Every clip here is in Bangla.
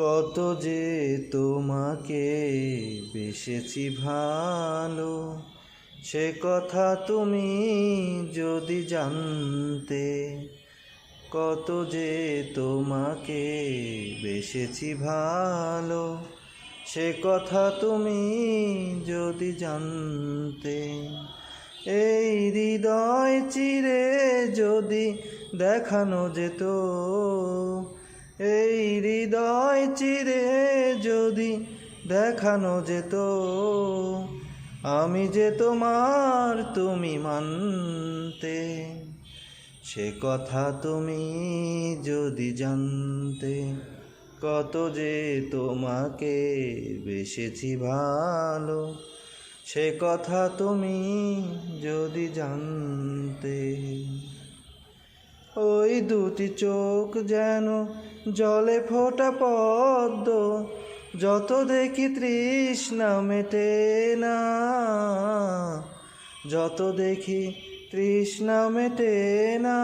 কত যে তোমাকে বেসেছি ভালো, সে কথা তুমি যদি জানতে। কত যে তোমাকে বেসেছি ভালো, সে কথা তুমি যদি জানতে। এই হৃদয় চিরে যদি দেখানো যেত, এই হৃদয় চিরে যদি দেখানো যেত, আমি যে তোমার তুমি মানতে। সে কথা তুমি যদি জানতে। কত যে তোমাকে বেসেছি ভালো, সে কথা তুমি যদি জানতে। ওই দুটি চোখ যেন জলে ফোটা পদ্ম, যত দেখি তৃষ্ণা মেটে না, যত দেখি তৃষ্ণা মেটে না।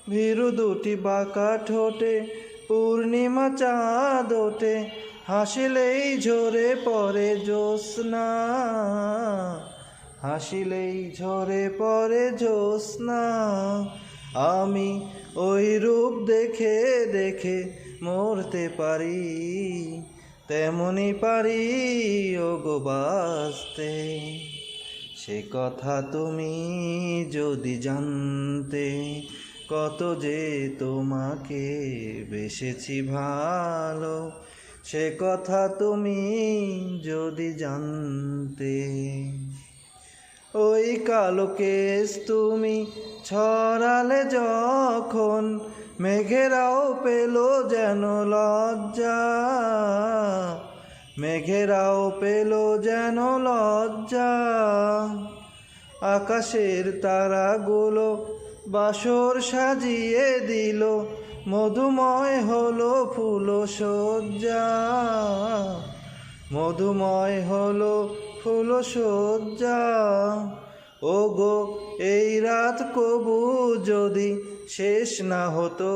ভীরু দুটি বাঁকা ঠোঁটে পূর্ণিমা চাঁদ ওঠে, হাসিলেই ঝরে পড়ে জ্যোৎস্না, হাসিলেই ঝরে পড়ে জ্যোৎস্না। আমি ওই রূপ দেখে দেখে মরতে পারি, তেমনি পারি ওগো বাঁচতে। সে কথা তুমি যদি জানতে। কত যে তোমাকে বেসেছি ভালো, সে কথা তুমি যদি জানতে। ওই কালো কেশ তুমি ছড়ালে যখন, মেঘেরাও পেল যেন লজ্জা, মেঘেরাও পেল যেন লজ্জা। আকাশের তারাগুলো বাসর সাজিয়ে দিল, মধুময় হলো ফুল সজ্জা, মধুময় হলো ফুল সজ্জা। ওগো এই রাত কবু যদি শেষ না হতো,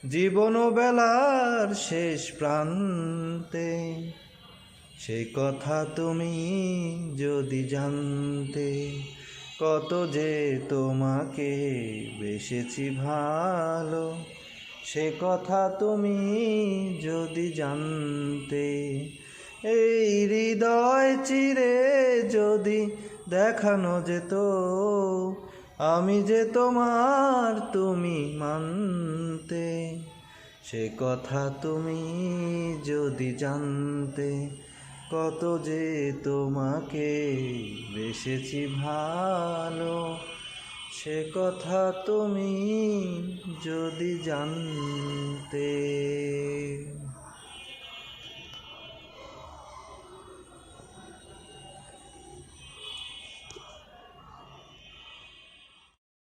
জীবন বেলার শেষ প্রান্তে। সে কথা তুমি যদি জানতে। কত যে তোমাকে বেসেছি ভালো, সে কথা তুমি যদি জানতে। এই হৃদয় চিরে যদি দেখানো যেত, আমি যে তোমার তুমি মানতে। সে কথা তুমি যদি জানতে। কত যে তোমাকে বেসেছি ভালো, সে কথা তুমি যদি জানতে।